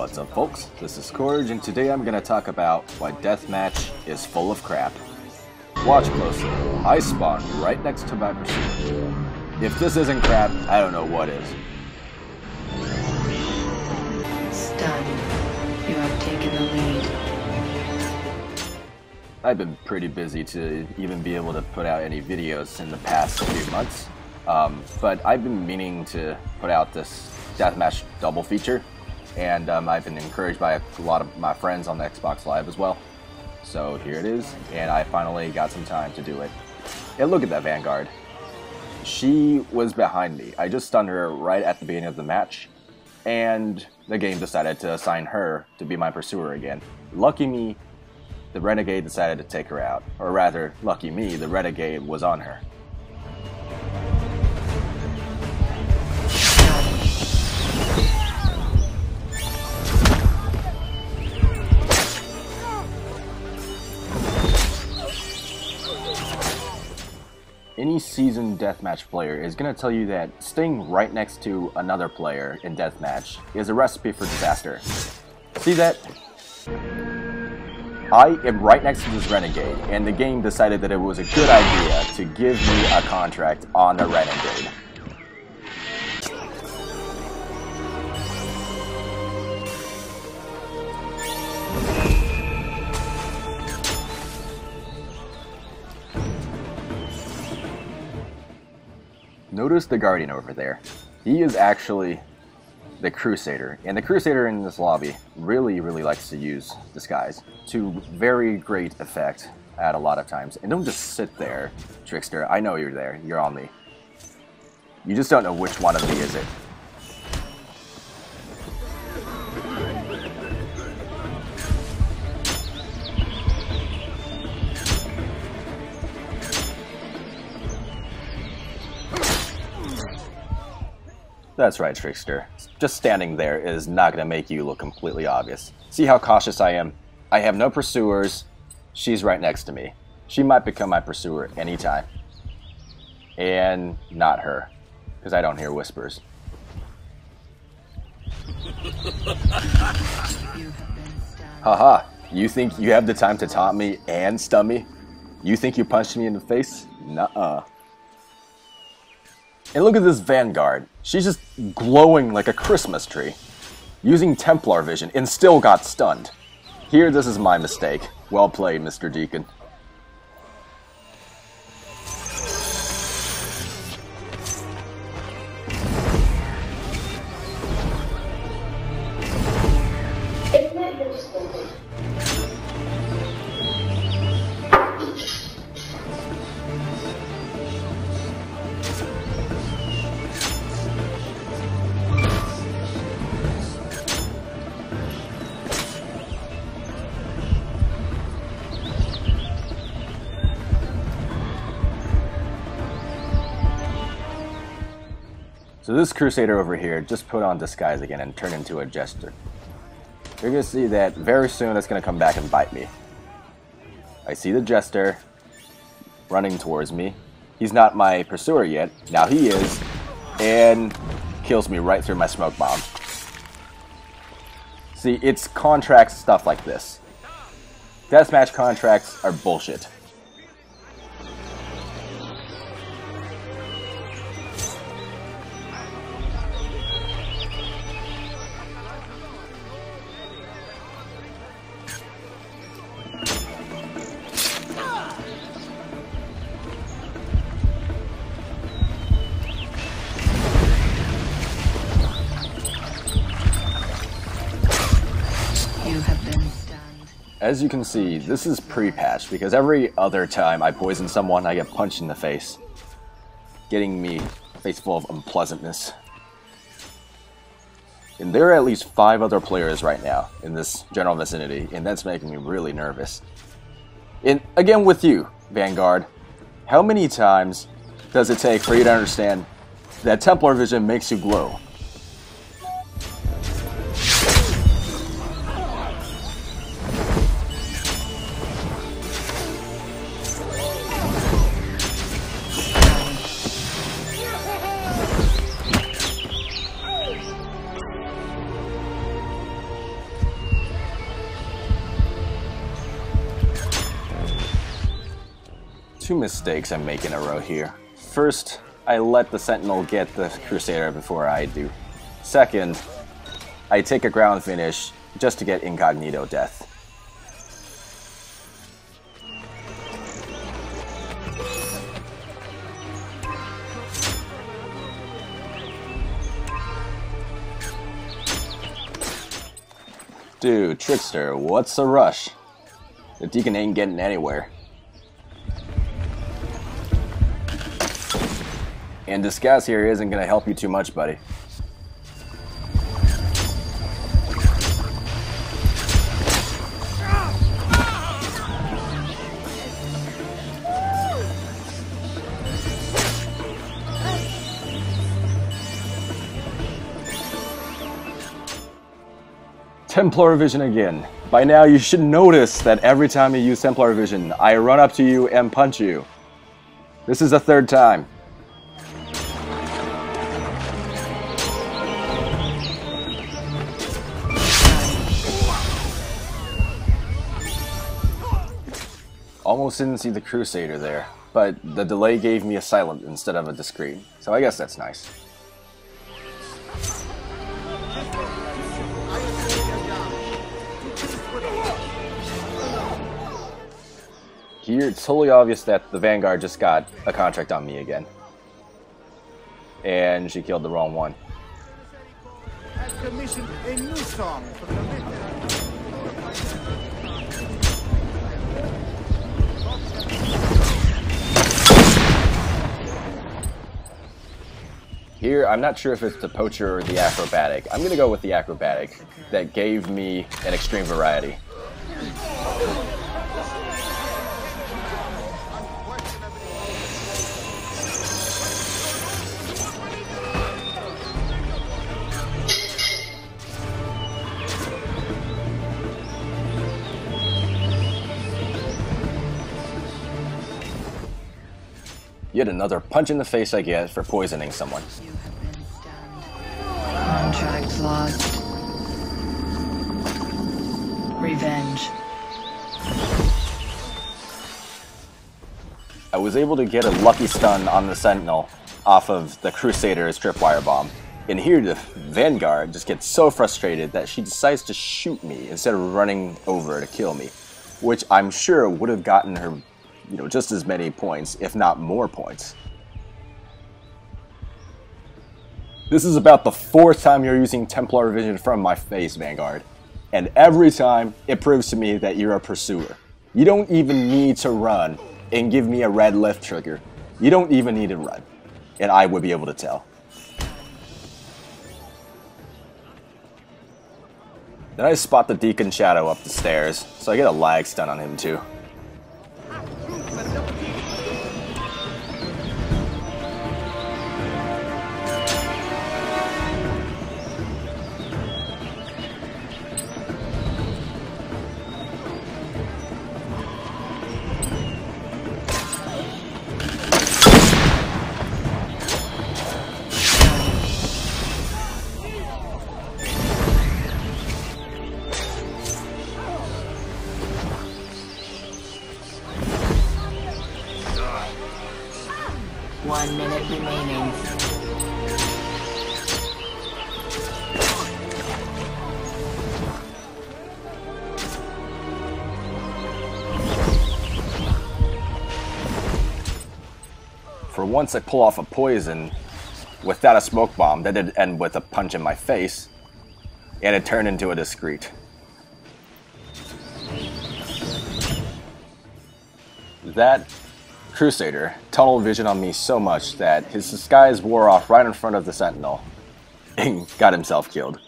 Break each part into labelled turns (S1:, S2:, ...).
S1: What's up, folks? This is Courage, and today I'm gonna talk about why Deathmatch is full of crap. Watch closely. I spawned right next to my pursuer. If this isn't crap, I don't know what is.
S2: Stunned. You have taken the lead.
S1: I've been pretty busy to even be able to put out any videos in the past few months, but I've been meaning to put out this Deathmatch double feature, and I've been encouraged by a lot of my friends on the Xbox Live as well. So here it is, and I finally got some time to do it. And look at that Vanguard. She was behind me. I just stunned her right at the beginning of the match, and the game decided to assign her to be my pursuer again. Lucky me, the Renegade decided to take her out. Or rather, lucky me, the Renegade was on her. Any seasoned Deathmatch player is going to tell you that staying right next to another player in Deathmatch is a recipe for disaster. See that? I am right next to this Renegade, and the game decided that it was a good idea to give me a contract on the Renegade. Notice the Guardian over there. He is actually the Crusader, and the Crusader in this lobby really likes to use disguise to very great effect at a lot of times. And don't just sit there, Trickster. I know you're there. You're on me. You just don't know which one of me is it. That's right, Trickster. Just standing there is not going to make you look completely obvious. See how cautious I am? I have no pursuers. She's right next to me. She might become my pursuer anytime. And not her, because I don't hear whispers. Haha, you think you have the time to taunt me and stun me? You think you punched me in the face? Nuh-uh. And look at this Vanguard. She's just glowing like a Christmas tree, using Templar vision, and still got stunned. Here, this is my mistake. Well played, Mr. Deacon. So this Crusader over here just put on disguise again and turned into a Jester. You're going to see that very soon it's going to come back and bite me. I see the Jester running towards me. He's not my pursuer yet. Now he is. And kills me right through my smoke bomb. See, it's contract stuff like this. Deathmatch contracts are bullshit. As you can see, this is pre-patched because every other time I poison someone, I get punched in the face, getting me a face full of unpleasantness. And there are at least 5 other players right now in this general vicinity, and that's making me really nervous. And again with you, Vanguard, how many times does it take for you to understand that Templar vision makes you glow? Two mistakes I make in a row here. First, I let the Sentinel get the Crusader before I do. Second, I take a ground finish just to get incognito death. Dude, Trickster, what's the rush? The Deacon ain't getting anywhere. And Disguise here isn't gonna help you too much, buddy. Templar Vision again. By now you should notice that every time you use Templar Vision, I run up to you and punch you. This is the third time. Almost didn't see the Crusader there, but the delay gave me a silent instead of a discreet, so I guess that's nice. Here, it's totally obvious that the Vanguard just got a contract on me again. And she killed the wrong one.
S3: Has commissioned a new song for the
S1: Here, I'm not sure if it's the Poacher or the Acrobatic. I'm gonna go with the Acrobatic. That gave me an extreme variety. Yet another punch in the face I get for poisoning someone.
S2: You have been stunned. Contract lost. Revenge.
S1: I was able to get a lucky stun on the Sentinel off of the Crusader's tripwire bomb. And here the Vanguard just gets so frustrated that she decides to shoot me instead of running over to kill me. Which I'm sure would have gotten her, you know, just as many points, if not more points. This is about the fourth time you're using Templar Vision from my face, Vanguard. And every time, it proves to me that you're a pursuer. You don't even need to run and give me a red lift trigger. You don't even need to run. And I would be able to tell. Then I spot the Deacon Shadow up the stairs, so I get a lag stun on him too.
S2: One minute remaining.
S1: For once I pull off a poison without a smoke bomb that did end with a punch in my face, and it turned into a discreet. That Crusader tunnel vision on me so much that his disguise wore off right in front of the Sentinel and got himself killed.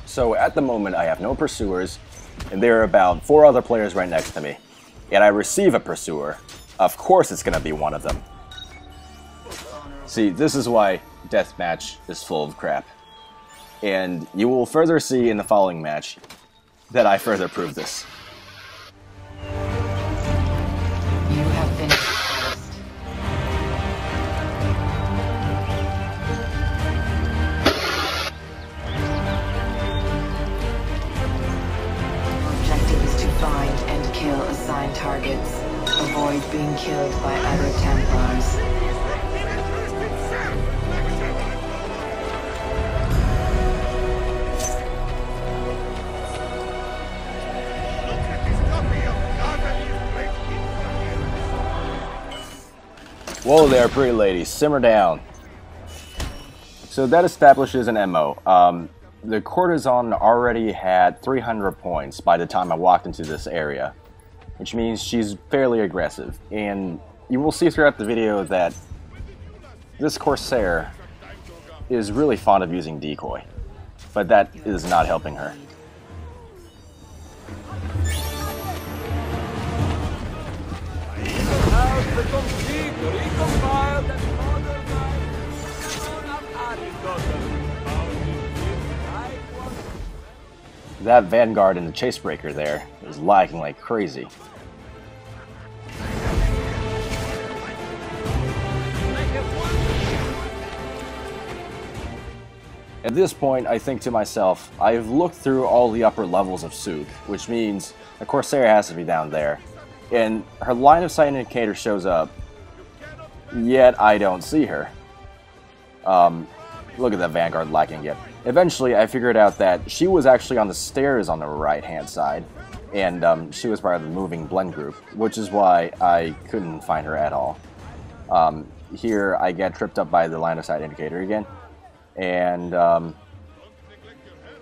S1: So at the moment I have no pursuers, and there are about 4 other players right next to me. And I receive a pursuer. Of course it's gonna be one of them. See, this is why Deathmatch is full of crap. And you will further see in the following match that I further prove this.
S2: You have been exposed.
S1: Whoa there, pretty lady. Simmer down. So that establishes an MO. The courtesan already had 300 points by the time I walked into this area, which means she's fairly aggressive. And you will see throughout the video that this Corsair is really fond of using decoy, but that is not helping her. That Vanguard and the Chasebreaker there is lagging like crazy. At this point, I think to myself, I've looked through all the upper levels of Souk, which means the Corsair has to be down there. And her line of sight indicator shows up, yet I don't see her. Look at that Vanguard lagging again. Eventually, I figured out that she was actually on the stairs on the right-hand side, and she was part of the moving blend group, which is why I couldn't find her at all. Here, I get tripped up by the line of sight indicator again, and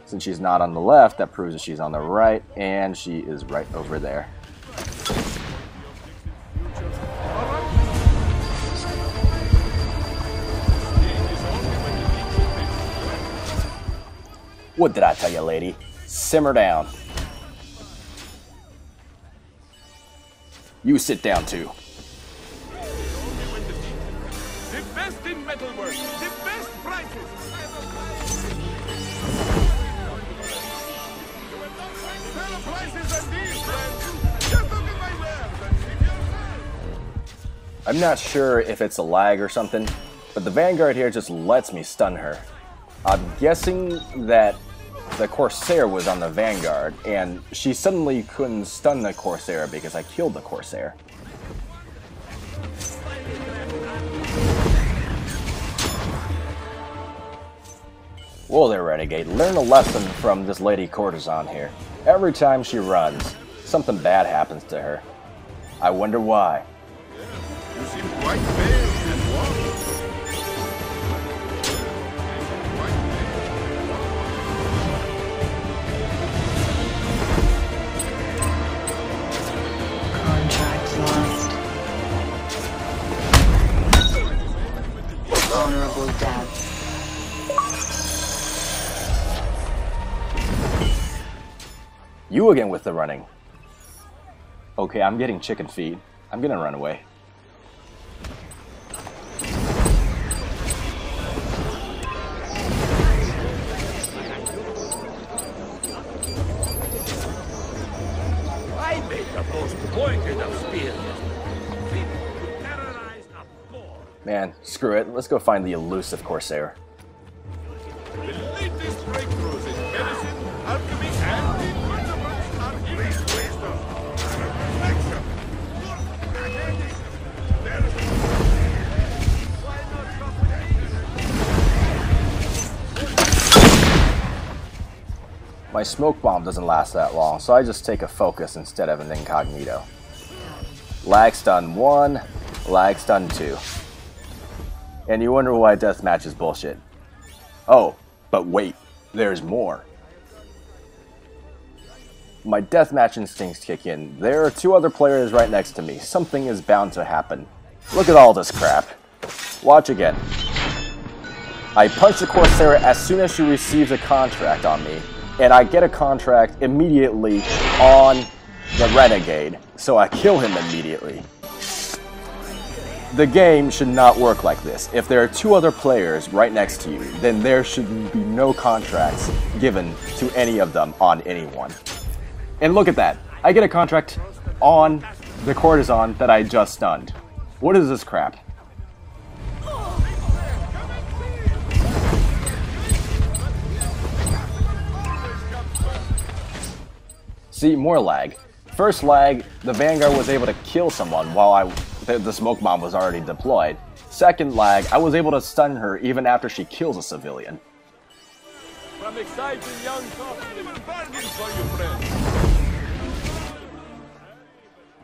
S1: since she's not on the left, that proves that she's on the right, and she is right over there. What did I tell you, lady? Simmer down. You sit down, too.
S3: The best in metalwork, the best prices. Better prices than these, friends. Just look at my wares and see yourself.
S1: I'm not sure if it's a lag or something, but the Vanguard here just lets me stun her. I'm guessing that the Corsair was on the Vanguard, and she suddenly couldn't stun the Corsair because I killed the Corsair. Whoa there, Renegade. Learn a lesson from this lady courtesan here. Every time she runs, something bad happens to her. I wonder why.
S3: You seem quite pale and warm.
S2: Contract lost. Honorable death.
S1: You again with the running. Okay, I'm getting chicken feet. I'm gonna run away.
S3: I made the most pointed of spears. To terrorize a boar.
S1: Man, screw it. Let's go find the elusive Corsair.
S3: The latest breakthroughs in medicine, alchemy, and invertebrates are great wisdom. Perfection. Why not shop with me?
S1: My smoke bomb doesn't last that long, so I just take a focus instead of an incognito. Lag stun 1, lag stun 2. And you wonder why deathmatch is bullshit. Oh, but wait, there's more. My deathmatch instincts kick in. There are 2 other players right next to me. Something is bound to happen. Look at all this crap. Watch again. I punch the Corsair as soon as she receives a contract on me, and I get a contract immediately on the Renegade, so I kill him immediately. The game should not work like this. If there are 2 other players right next to you, then there should be no contracts given to any of them on anyone. And look at that. I get a contract on the courtesan that I just stunned. What is this crap? See, more lag. First lag, the Vanguard was able to kill someone while the smoke bomb was already deployed. Second lag, I was able to stun her even after she kills a civilian.
S3: From exciting young cops, we will bargain for you, friend.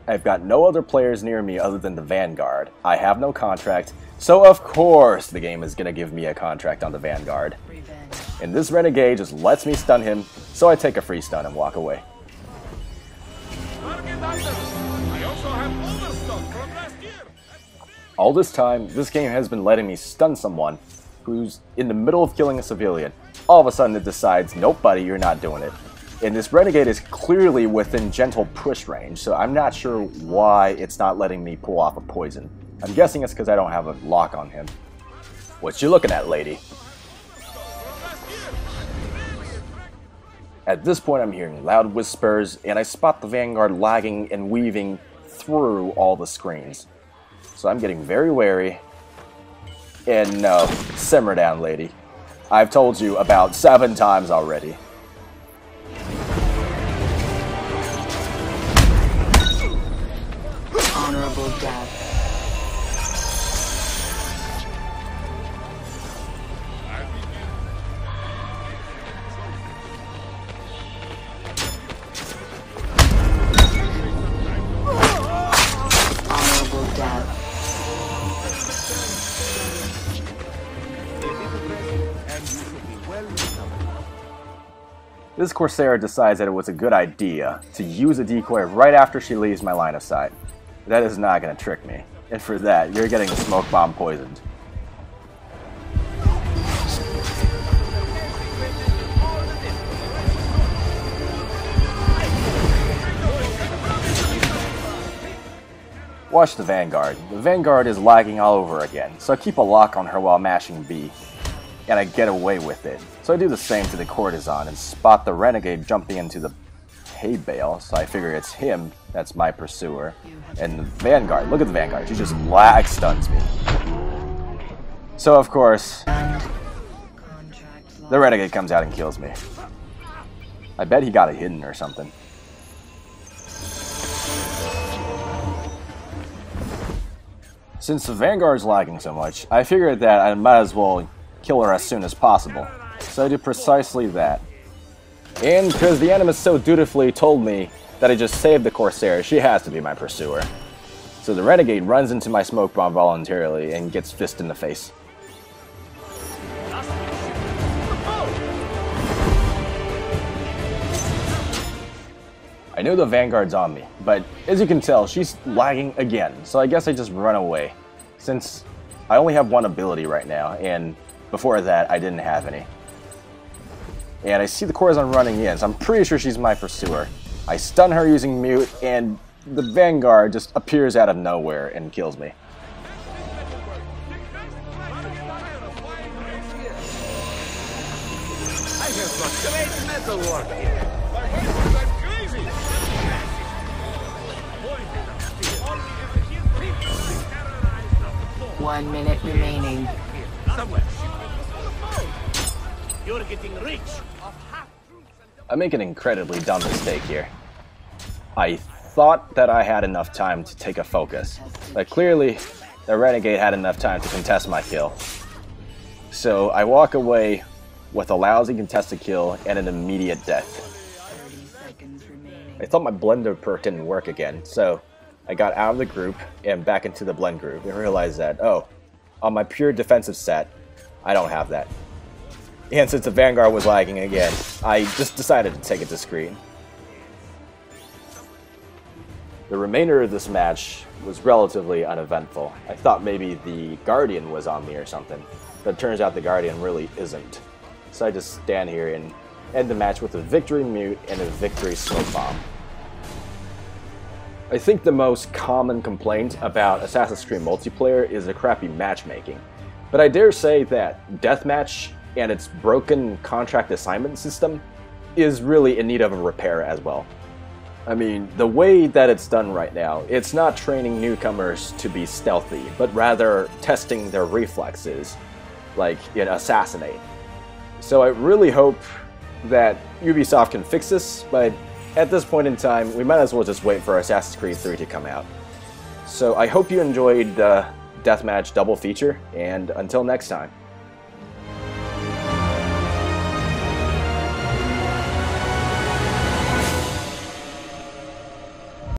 S1: I've got no other players near me other than the Vanguard. I have no contract, so of course the game is gonna give me a contract on the Vanguard.
S2: Revenge.
S1: And this Renegade just lets me stun him, so I take a free stun and walk away.
S3: I also have overstock from last year.
S1: All this time, this game has been letting me stun someone who's in the middle of killing a civilian. All of a sudden it decides, nope buddy, you're not doing it. And this Renegade is clearly within gentle push range, so I'm not sure why it's not letting me pull off a poison. I'm guessing it's because I don't have a lock on him. What you looking at, lady? At this point I'm hearing loud whispers, and I spot the Vanguard lagging and weaving through all the screens. So I'm getting very wary. And no, simmer down, lady. I've told you about 7 times already.
S2: Honorable death. Honorable death.
S1: This Corsair decides that it was a good idea to use a decoy right after she leaves my line of sight. That is not going to trick me. And for that, you're getting smoke bomb poisoned. Watch the Vanguard. The Vanguard is lagging all over again, so I keep a lock on her while mashing B, and I get away with it. So I do the same to the Courtesan and spot the Renegade jumping into the hay bale, so I figure it's him that's my pursuer. And the Vanguard, look at the Vanguard, she just lag stuns me. So of course, the Renegade comes out and kills me. I bet he got a hidden or something. Since the Vanguard's lagging so much, I figured that I might as well kill her as soon as possible. So I do precisely that. And because the Animus so dutifully told me that I just saved the Corsair, she has to be my pursuer. So the Renegade runs into my smoke bomb voluntarily and gets fist in the face. I know the Vanguard's on me, but as you can tell, she's lagging again, so I guess I just run away. Since I only have one ability right now, and before that I didn't have any. And I see the Corazon running in, so I'm pretty sure she's my pursuer. I stun her using mute, and the Vanguard just appears out of nowhere and kills me.
S3: I have got great metal work here. My husband, I'm crazy.
S2: 1 minute remaining.
S3: Somewhere. You're getting rich.
S1: I make an incredibly dumb mistake here. I thought that I had enough time to take a focus, but clearly the Renegade had enough time to contest my kill. So I walk away with a lousy contested kill and an immediate death.
S2: 30 seconds remaining.
S1: I thought my blender perk didn't work again, so I got out of the group and back into the blend group and realized that, oh, on my pure defensive set, I don't have that. And since the Vanguard was lagging again, I just decided to take it discreet. The remainder of this match was relatively uneventful. I thought maybe the Guardian was on me or something, but it turns out the Guardian really isn't. So I just stand here and end the match with a victory mute and a victory smoke bomb. I think the most common complaint about Assassin's Creed multiplayer is the crappy matchmaking, but I dare say that Deathmatch and its broken contract assignment system is really in need of a repair as well. I mean, the way that it's done right now, it's not training newcomers to be stealthy, but rather testing their reflexes, like in Assassinate. So I really hope that Ubisoft can fix this, but at this point in time, we might as well just wait for Assassin's Creed 3 to come out. So I hope you enjoyed the Deathmatch double feature, and until next time.